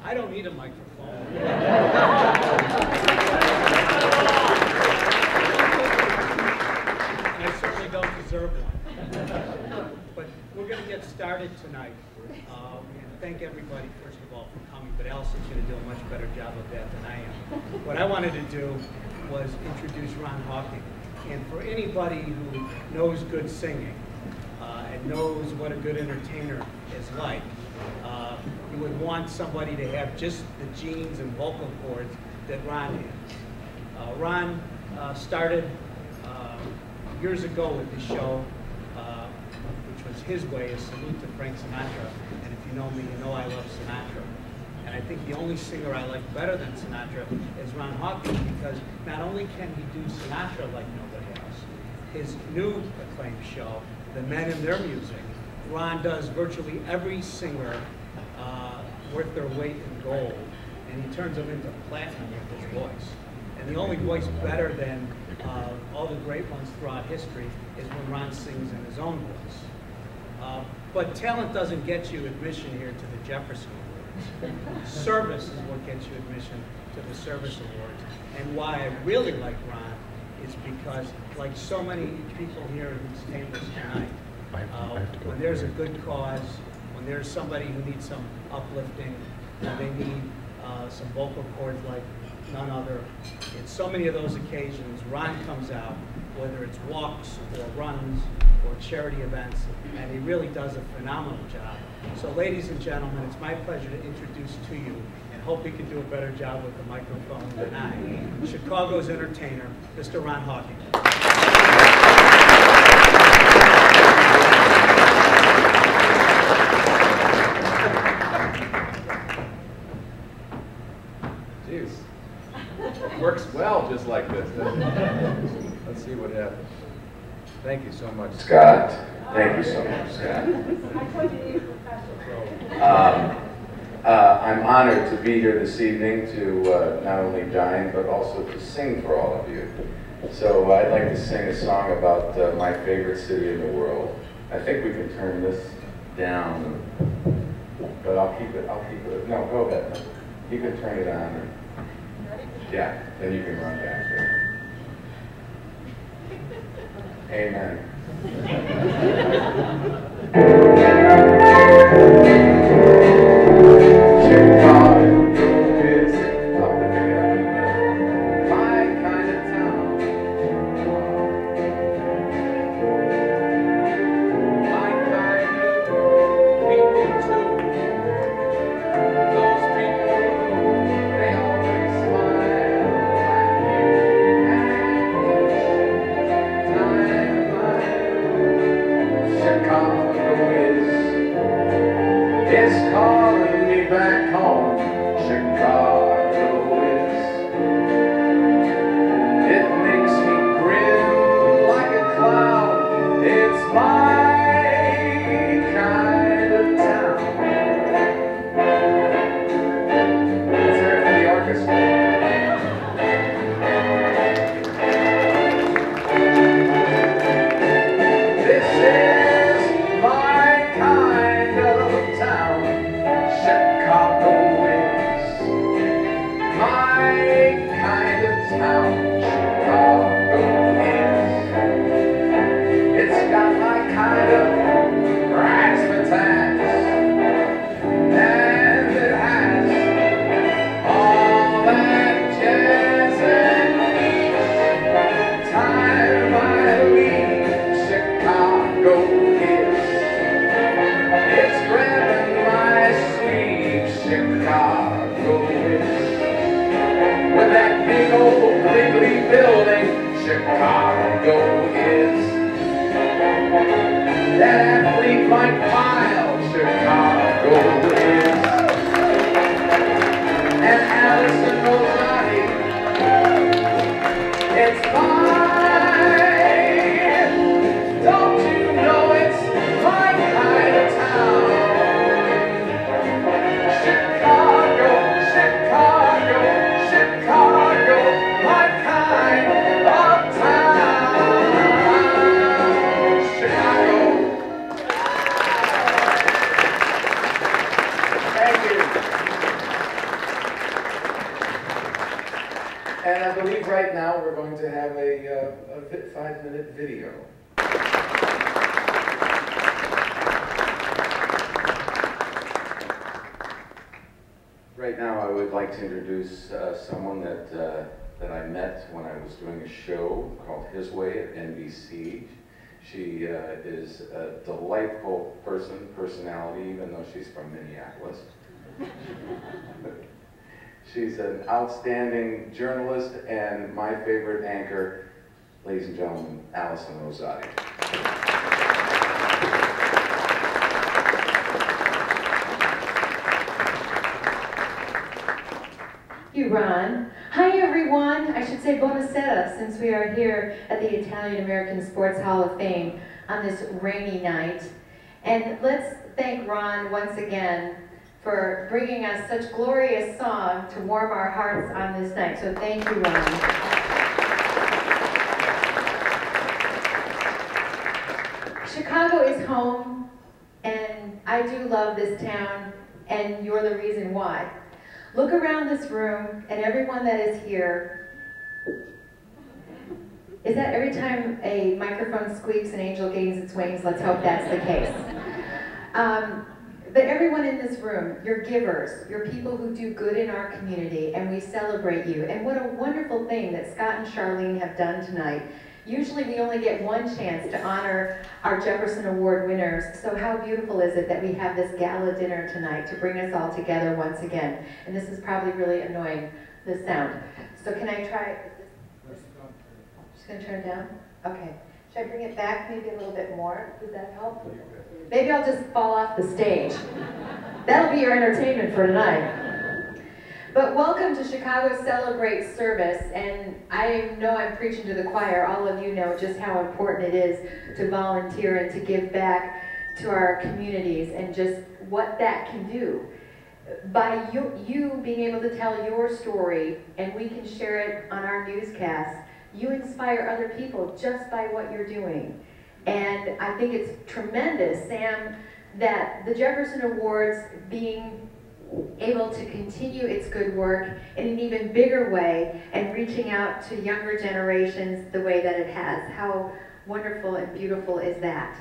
I don't need a microphone. And I certainly don't deserve one. But we're going to get started tonight. And thank everybody, first of all, for coming. But Allison's going to do a much better job of that than I am. What I wanted to do was introduce Ron Hawking. And for anybody who knows good singing and knows what a good entertainer is like, you would want somebody to have just the genes and vocal cords that Ron has. Ron started years ago with the show, which was his way, a salute to Frank Sinatra. And if you know me, you know I love Sinatra. And I think the only singer I like better than Sinatra is Ron Hawking, because not only can he do Sinatra like nobody else, his new acclaimed show, The Men and Their Music, Ron does virtually every singer worth their weight in gold, and he turns them into platinum with his voice. And the only voice better than all the great ones throughout history is when Ron sings in his own voice. But talent doesn't get you admission here to the Jefferson Awards. Service is what gets you admission to the Service Awards. And why I really like Ron is because, like so many people here in these tables tonight, when there's a good cause, when there's somebody who needs some uplifting, when they need some vocal cords like none other, in so many of those occasions, Ron comes out, whether it's walks or runs or charity events, and he really does a phenomenal job. So ladies and gentlemen, it's my pleasure to introduce to you, and hope he can do a better job with the microphone than I, Chicago's entertainer, Mr. Ron Hawking. Jeez. Works well just like this, doesn't it? Let's see what happens. Thank you so much, Scott. Thank you so much, Scott. I'm honored to be here this evening to not only dine, but also to sing for all of you. So I'd like to sing a song about my favorite city in the world. I think we can turn this down, but I'll keep it, no, go ahead. You can turn it on. Yeah, then you can run back there. Amen. And Allison, Rosati, it's mine. Don't you know it's my kind of town? Chicago, Chicago, Chicago. And I believe right now we're going to have a 5-minute video. Right now I would like to introduce someone that I met when I was doing a show called His Way at NBC. She is a delightful personality, even though she's from Minneapolis. She's an outstanding journalist and my favorite anchor, ladies and gentlemen, Allison Rosati. Thank you, Ron. Hi, everyone. I should say buonasera, since we are here at the Italian-American Sports Hall of Fame on this rainy night. And let's thank Ron once again for bringing us such glorious song to warm our hearts on this night. So thank you, Ron. Chicago is home, and I do love this town, and you're the reason why. Look around this room, and everyone that is here. Is that every time a microphone squeaks, an angel gains its wings? Let's hope that's the case. But everyone in this room, you're givers, you're people who do good in our community, and we celebrate you. And what a wonderful thing that Scott and Charlene have done tonight. Usually we only get one chance to honor our Jefferson Award winners, so how beautiful is it that we have this gala dinner tonight to bring us all together once again. And this is probably really annoying, the sound. So can I try, just gonna turn it down? Okay. Should I bring it back maybe a little bit more? Does that help? Maybe I'll just fall off the stage. That'll be your entertainment for tonight. But welcome to Chicago Celebrate service, and I know I'm preaching to the choir. All of you know just how important it is to volunteer and to give back to our communities and just what that can do. By you being able to tell your story, and we can share it on our newscast, you inspire other people just by what you're doing. And I think it's tremendous, Sam, that the Jefferson Awards being able to continue its good work in an even bigger way and reaching out to younger generations the way that it has. How wonderful and beautiful is that?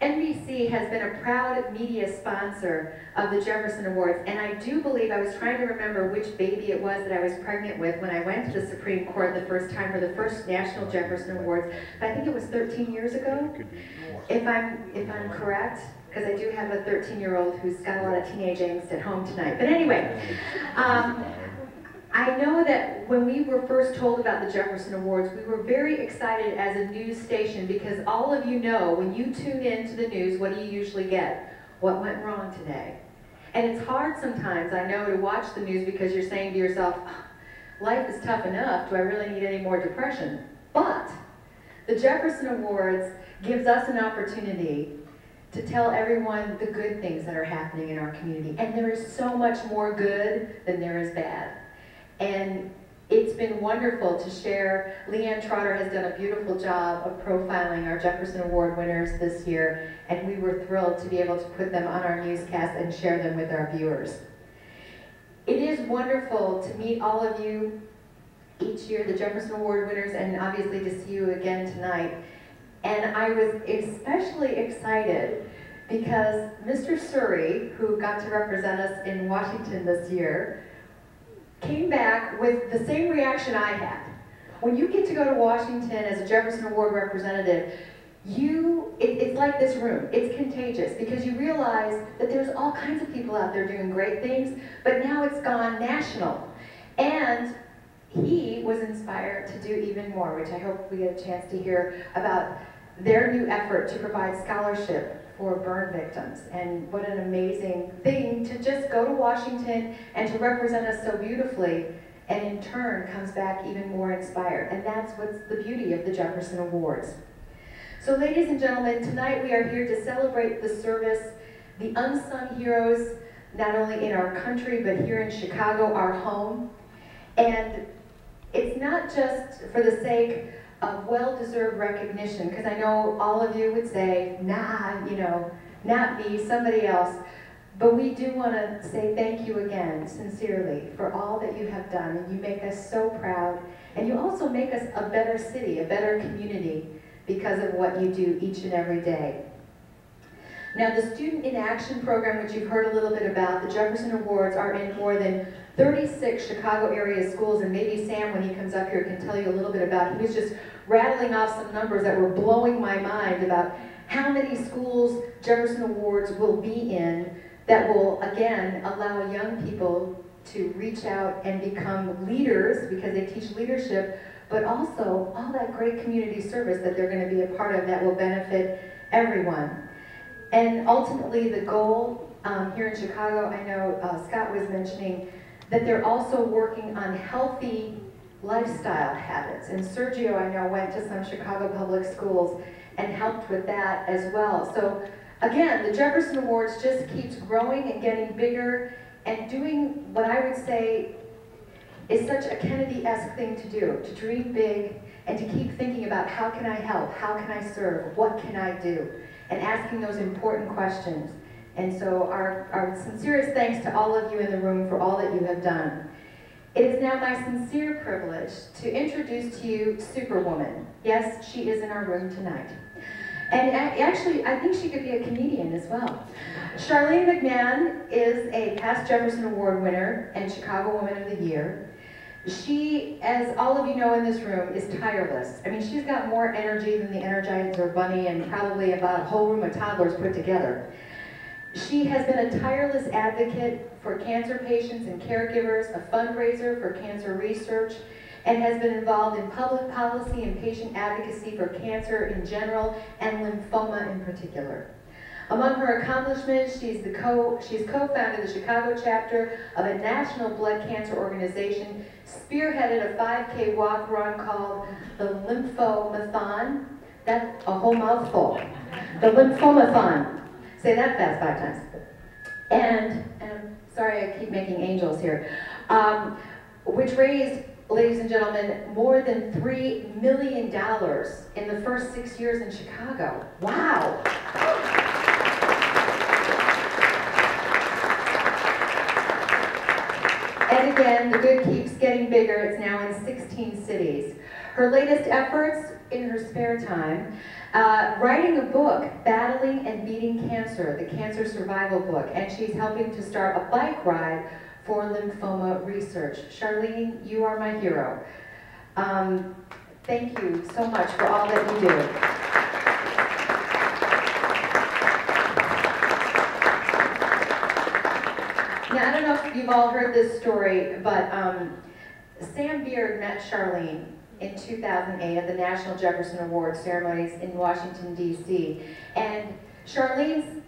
NBC has been a proud media sponsor of the Jefferson Awards, and I do believe, I was trying to remember which baby it was that I was pregnant with when I went to the Supreme Court the first time for the first National Jefferson Awards, but I think it was 13 years ago, if I'm correct, because I do have a 13-year-old who's got a lot of teenage angst at home tonight. But anyway, I know that when we were first told about the Jefferson Awards, we were very excited as a news station because all of you know, when you tune into the news, what do you usually get? What went wrong today? And it's hard sometimes, I know, to watch the news because you're saying to yourself, life is tough enough, do I really need any more depression? But the Jefferson Awards gives us an opportunity to tell everyone the good things that are happening in our community. And there is so much more good than there is bad. And it's been wonderful to share. Leanne Trotter has done a beautiful job of profiling our Jefferson Award winners this year, and we were thrilled to be able to put them on our newscast and share them with our viewers. It is wonderful to meet all of you each year, the Jefferson Award winners, and obviously to see you again tonight. And I was especially excited because Mr. Surrey, who got to represent us in Washington this year, came back with the same reaction I had. When you get to go to Washington as a Jefferson Award representative, it's like this room. It's contagious because you realize that there's all kinds of people out there doing great things, but now it's gone national. And he was inspired to do even more, which I hope we get a chance to hear about their new effort to provide scholarship for burn victims. And what an amazing thing to just go to Washington and to represent us so beautifully, and in turn comes back even more inspired. And that's what's the beauty of the Jefferson Awards. So ladies and gentlemen, tonight we are here to celebrate the service, the unsung heroes, not only in our country, but here in Chicago, our home. And it's not just for the sake of well-deserved recognition, because I know all of you would say, nah, you know, not me, somebody else. But we do want to say thank you again, sincerely, for all that you have done. And you make us so proud. And you also make us a better city, a better community, because of what you do each and every day. Now, the Student in Action program, which you've heard a little bit about, the Jefferson Awards are in more than 36 Chicago area schools, and maybe Sam, when he comes up here, can tell you a little bit about it. He was just rattling off some numbers that were blowing my mind about how many schools Jefferson Awards will be in that will, again, allow young people to reach out and become leaders, because they teach leadership, but also all that great community service that they're going to be a part of that will benefit everyone. And ultimately, the goal here in Chicago, I know Scott was mentioning that they're also working on healthy lifestyle habits. And Sergio, I know, went to some Chicago public schools and helped with that as well. So again, the Jefferson Awards just keeps growing and getting bigger and doing what I would say is such a Kennedy-esque thing to do, to dream big and to keep thinking about how can I help, how can I serve, what can I do, and asking those important questions. And so our sincerest thanks to all of you in the room for all that you have done. It is now my sincere privilege to introduce to you Superwoman. Yes, she is in our room tonight. And actually, I think she could be a comedian as well. Charlene McMann is a past Jefferson Award winner and Chicago Woman of the Year. She, as all of you know in this room, is tireless. I mean, she's got more energy than the Energizer Bunny and probably about a whole room of toddlers put together. She has been a tireless advocate for cancer patients and caregivers, a fundraiser for cancer research, and has been involved in public policy and patient advocacy for cancer in general and lymphoma in particular. Among her accomplishments, she's co-founded the Chicago chapter of a national blood cancer organization, spearheaded a 5K walk-run called the Lymphomathon. That's a whole mouthful. The Lymphomathon. Say that fast 5 times. And sorry, I keep making angels here. Which raised, ladies and gentlemen, more than $3 million in the first 6 years in Chicago. Wow. And again, the good keeps getting bigger. It's now in 16 cities. Her latest efforts in her spare time, writing a book, Battling and Beating Cancer, the Cancer Survival Book, and she's helping to start a bike ride for lymphoma research. Charlene, you are my hero. Thank you so much for all that you do. Now, I don't know if you've all heard this story, but Sam Beard met Charlene in 2008 at the National Jefferson Awards ceremonies in Washington, D.C. And Charlene's,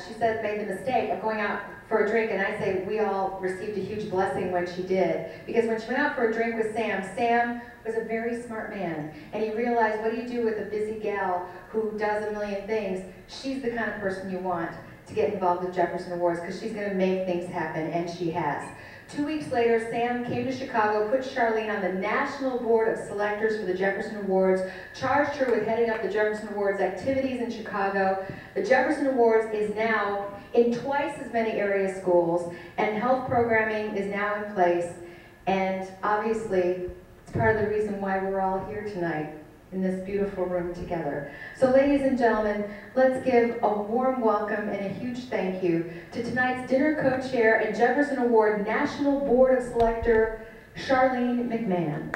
she said, made the mistake of going out for a drink, and I say we all received a huge blessing when she did. Because when she went out for a drink with Sam, Sam was a very smart man. And he realized, what do you do with a busy gal who does a million things? She's the kind of person you want to get involved with Jefferson Awards, because she's going to make things happen, and she has. 2 weeks later, Sam came to Chicago, put Charlene on the National Board of Selectors for the Jefferson Awards, charged her with heading up the Jefferson Awards activities in Chicago. The Jefferson Awards is now in twice as many area schools, and health programming is now in place, and obviously, it's part of the reason why we're all here tonight in this beautiful room together. So ladies and gentlemen, let's give a warm welcome and a huge thank you to tonight's dinner co-chair and Jefferson Award National Board of Selector, Charlene McMann.